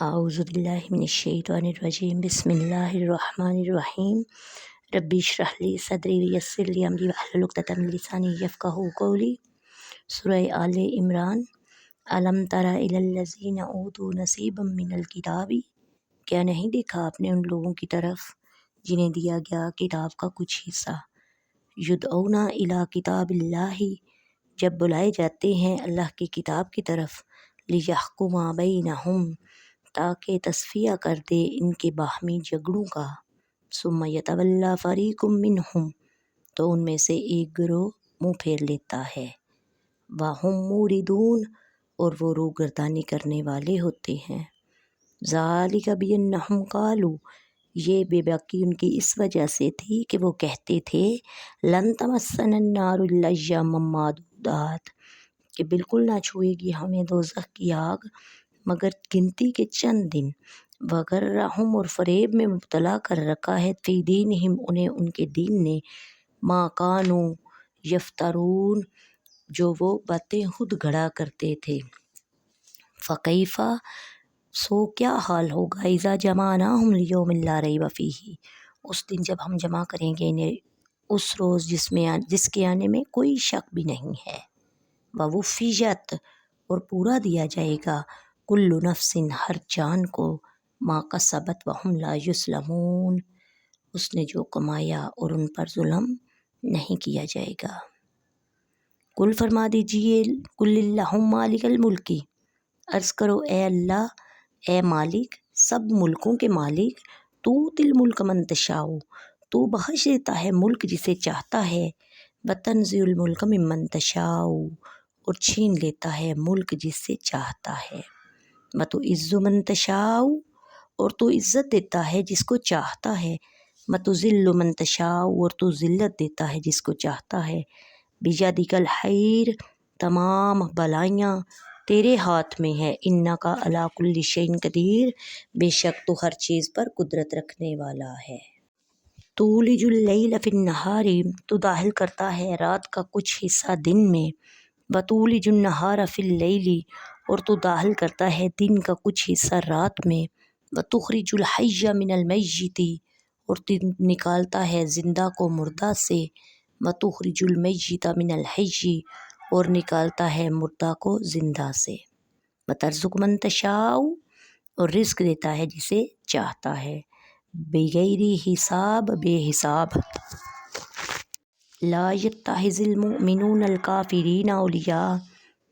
اعوذ باللہ من الشیطان الرجیم بسم اللہ الرحمن الرحیم ربی اشرح لی صدری ویسر لی امری واحلل عقدۃ من لسانی یفقہوا قولی۔ سورہ آل عمران۔ الم تر الی الذین اوتوا نصیبا من الکتاب، کیا نہیں دیکھا آپ نے ان لوگوں کی طرف جنہیں دیا گیا کتاب کا کچھ حصہ، یدعون الی کتاب اللہ، جب بلائے جاتے ہیں اللہ کی کتاب کی طرف، لیحکم بینہم، تاکہ تصفیہ کر دے ان کے باہمی جھگڑوں کا، ثم یتولی فریق منہم، تو ان میں سے ایک گروہ منہ پھیر لیتا ہے، وہم موردون، اور وہ روگردانی کرنے والے ہوتے ہیں۔ ذالک بانہم قالوا، یہ بے باکی ان کی اس وجہ سے تھی کہ وہ کہتے تھے لن تمسنا النار الا ایاما معدودات، کہ بالکل نہ چھوئے گی ہمیں دوزخ کی آگ مگر گنتی کے چند دن، وغرہم، اور فریب میں مبتلا کر رکھا ہے، فی دینہم، انہیں ان کے دین نے، ما کانوا یفترون، جو وہ باتیں خود گھڑا کرتے تھے۔ فکیف، سو کیا حال ہوگا، اذا جمعناہم لیوم لا ریب فیہ، اس دن جب ہم جمع کریں گے انہیں اس روز جس کے آنے میں کوئی شک بھی نہیں ہے، ووفیت، اور پورا دیا جائے گا، کل نفس، ہر جان کو، ما کسبت وہم لا یظلمون، اس نے جو کمایا اور ان پر ظلم نہیں کیا جائے گا۔ کل فرما دیجئے، کل اللہم مالک الملک، عرض کرو اے اللہ، اے مالک سب ملکوں کے مالک، تؤتی الملک من تشاء، تو بخش دیتا ہے ملک جسے چاہتا ہے، وتنزع الملک ممن تشاء، اور چھین لیتا ہے ملک جس سے چاہتا ہے، وتعز من تشاء، اور تو عزت دیتا ہے جس کو چاہتا ہے، وتذل من تشاء، اور تو ذلت دیتا ہے جس کو چاہتا ہے، بیدک الخیر، تمام بھلائیاں تیرے ہاتھ میں ہے، انک علی کل شیء قدیر، بے شک تو ہر چیز پر قدرت رکھنے والا ہے۔ تولج اللیل فی النہار، تو داخل کرتا ہے رات کا کچھ حصہ دن میں، وتولج النہار فی اللیل، اور تو داخل کرتا ہے دن کا کچھ حصہ رات میں، وتخرج الحی من المیت، اور تو نکالتا ہے زندہ کو مردہ سے، وتخرج المیت من الحی، اور نکالتا ہے مردہ کو زندہ سے، وترزق من تشاء، اور رزق دیتا ہے جسے چاہتا ہے، بغیر حساب، بے حساب۔ لا یتخذ المؤمنون الکافرین اولیاء،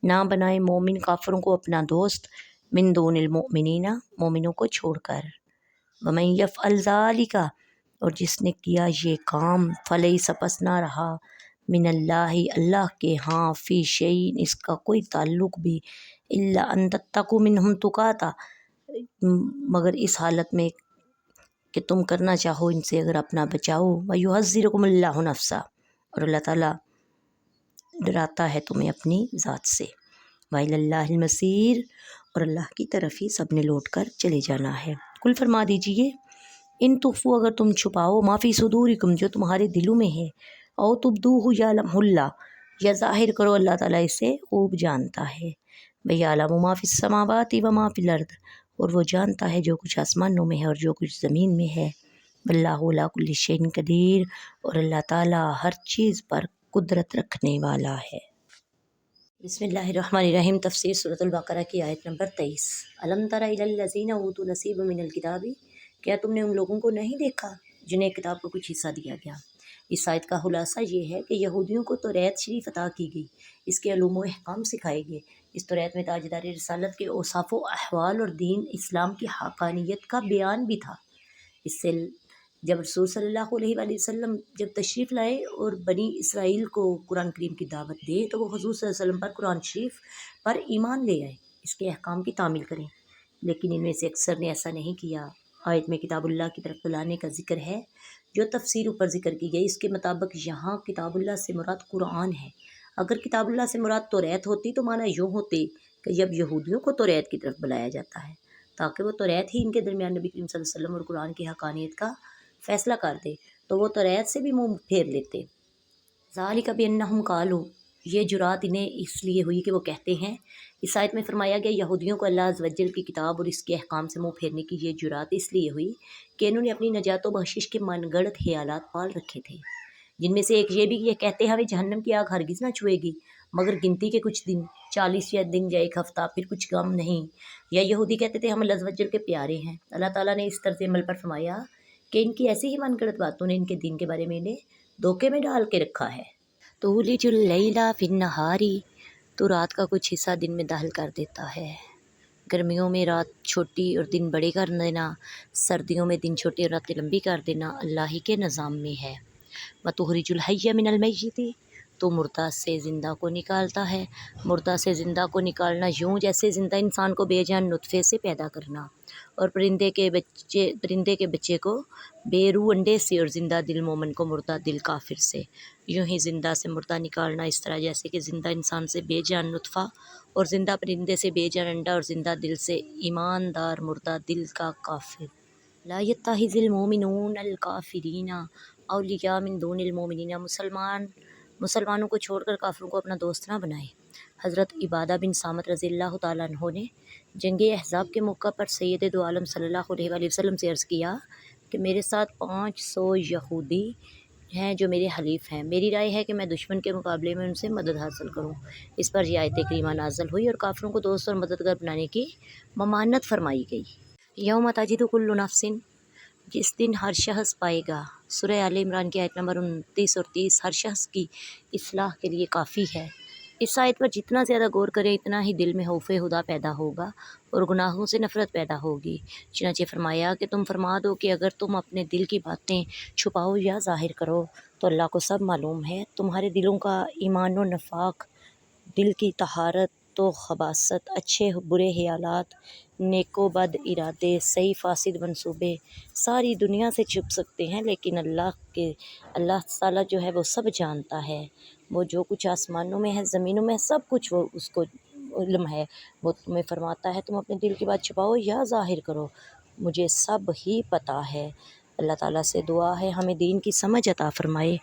نہ بنائے مومن کافروں کو اپنا دوست، من دون المؤمنین، مومنوں کو چھوڑ کر، ومن یفعل ذلک، اور جس نے کیا یہ کام، فلیس، پس نہ رہا، من اللہ، اللہ کے ہاں، فی شیء، اس کا کوئی تعلق بھی، الا ان تتقوا منہم تقاتا، مگر اس حالت میں کہ تم کرنا چاہو ان سے اگر اپنا بچاؤ، ویحذرکم اللہ نفسہ، اور اللہ تعالیٰ ڈراتا ہے تمہیں اپنی ذات سے، وإلی اللہ المصیر، اور اللہ کی طرف ہی سب نے لوٹ کر چلے جانا ہے۔ کل فرما دیجئے، ان تخفوا، اگر تم چھپاؤ، ما فی صدورکم، جو تمہارے دلوں میں ہے، او تبدوہ یعلمہ اللہ، یا ظاہر کرو اللہ تعالیٰ اسے خوب جانتا ہے، ویعلم ما فی السماوات وما فی الارض، اور وہ جانتا ہے جو کچھ آسمانوں میں ہے اور جو کچھ زمین میں ہے، واللہ علی کل شیء قدیر، اور اللہ تعالیٰ ہر چیز پر قدرت رکھنے والا ہے۔ بسم اللہ الرحمن الرحیم۔ تفسیر سورۃ البقرہ کی آیت نمبر 23۔ الم تر الی الذین اوتوا نصیبا من الکتاب، کیا تم نے ان لوگوں کو نہیں دیکھا جنہیں کتاب کا کچھ حصہ دیا گیا۔ اس آیت کا خلاصہ یہ ہے کہ یہودیوں کو توریت شریف عطا کی گئی، اس کے علوم و احکام سکھائے گئے، اس توریت میں تاجدار رسالت کے اوصاف و احوال اور دین اسلام کی حقانیت کا بیان بھی تھا۔ اس سے جب رسول صلی اللہ علیہ وآلہ وسلم جب تشریف لائے اور بنی اسرائیل کو قرآن کریم کی دعوت دے، تو وہ حضور صلی اللہ علیہ وسلم پر قرآن شریف پر ایمان لے آئے، اس کے احکام کی تعمیل کریں، لیکن ان میں سے اکثر نے ایسا نہیں کیا۔ آیت میں کتاب اللہ کی طرف بلانے کا ذکر ہے، جو تفسیر اوپر ذکر کی گئی، اس کے مطابق یہاں کتاب اللہ سے مراد قرآن ہے۔ اگر کتاب اللہ سے مراد توریت ہوتی تو معنی یوں ہوتے کہ جب یہودیوں کو توریت کی طرف بلایا جاتا ہے تاکہ وہ توریت ہی ان کے درمیان نبی کریم صلی اللہ علیہ وسلم اور قرآن کی حقانیت کا فیصلہ کر دے، تو وہ توریت سے بھی منہ پھیر لیتے۔ ذالک بانہم قالوا، یہ جرات انہیں اس لیے ہوئی کہ وہ کہتے ہیں، اس آیت میں فرمایا گیا یہودیوں کو اللہ عز و جل کی کتاب اور اس کے احکام سے منہ پھیرنے کی یہ جرات اس لیے ہوئی کہ انہوں نے اپنی نجات و بخشش کے من گڑت خیالات پال رکھے تھے، جن میں سے ایک یہ بھی کہ یہ کہتے ہمیں جہنم کی آگ ہرگز نہ چھوئے گی مگر گنتی کے کچھ دن، 40 یا دن یا ایک ہفتہ، پھر کچھ غم نہیں۔ یا یہودی کہتے تھے ہم اللہ عز و جل کے پیارے ہیں۔ اللہ تعالیٰ نے اس طرز عمل پر فرمایا کہ ان کی ایسی ہی من گڑت باتوں نے ان کے دین کے بارے میں انہیں دھوکے میں ڈال کے رکھا ہے۔ تولج اللیل فی النہار، تو رات کا کچھ حصہ دن میں داخل کر دیتا ہے۔ گرمیوں میں رات چھوٹی اور دن بڑے کر دینا، سردیوں میں دن چھوٹی اور راتیں لمبی کر دینا اللہ ہی کے نظام میں ہے۔ وَتُخْرِجُ الْحَيَّ مِنَ الْمَيِّتِ، تو مردہ سے زندہ کو نکالتا ہے۔ مردہ سے زندہ کو نکالنا یوں جیسے زندہ انسان کو بے جان نطفے سے پیدا کرنا، اور پرندے کے بچے کو بے روح انڈے سے، اور زندہ دل مومن کو مردہ دل کافر سے۔ یوں ہی زندہ سے مردہ نکالنا اس طرح جیسے کہ زندہ انسان سے بے جان نطفہ، اور زندہ پرندے سے بے جان انڈا، اور زندہ دل سے ایماندار مردہ دل کا کافر۔ لا يتخذ المؤمنون الکافرین اولیاء من دون المؤمنین، مسلمانوں کو چھوڑ کر کافروں کو اپنا دوست نہ بنائے۔ حضرت عبادہ بن صامت رضی اللہ تعالیٰ عنہ نے جنگ احزاب کے موقع پر سید دو عالم صلی اللہ علیہ وآلہ وسلم سے عرض کیا کہ میرے ساتھ 500 یہودی ہیں جو میرے حلیف ہیں، میری رائے ہے کہ میں دشمن کے مقابلے میں ان سے مدد حاصل کروں۔ اس پر یہ آیت کریمہ نازل ہوئی اور کافروں کو دوست اور مددگار بنانے کی ممانعت فرمائی گئی۔ یوم تجد کل نفس، جس دن ہر شخص پائے گا، سورہ آل عمران کی آیت نمبر 29 اور 30، ہر شخص کی اصلاح کے لیے کافی ہے۔ اس آیت پر جتنا زیادہ غور کرے اتنا ہی دل میں خوف خدا پیدا ہوگا اور گناہوں سے نفرت پیدا ہوگی۔ چنانچہ فرمایا کہ تم فرما دو کہ اگر تم اپنے دل کی باتیں چھپاؤ یا ظاہر کرو تو اللہ کو سب معلوم ہے۔ تمہارے دلوں کا ایمان و نفاق، دل کی طہارت و خباثت، اچھے برے خیالات، نیک و بد ارادے، صحیح فاسد منصوبے ساری دنیا سے چھپ سکتے ہیں، لیکن اللہ تعالیٰ جو ہے وہ سب جانتا ہے۔ وہ جو کچھ آسمانوں میں ہے، زمینوں میں ہے، سب کچھ وہ اس کو علم ہے۔ وہ تمہیں فرماتا ہے تم اپنے دل کی بات چھپاؤ یا ظاہر کرو، مجھے سب ہی پتہ ہے۔ اللہ تعالیٰ سے دعا ہے ہمیں دین کی سمجھ عطا فرمائے،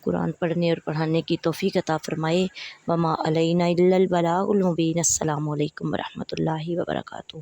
قرآن پڑھنے اور پڑھانے کی توفیق عطا فرمائے۔ وما علینا الا البلاغ المبین۔ السلام علیکم ورحمۃ اللہ وبرکاتہ۔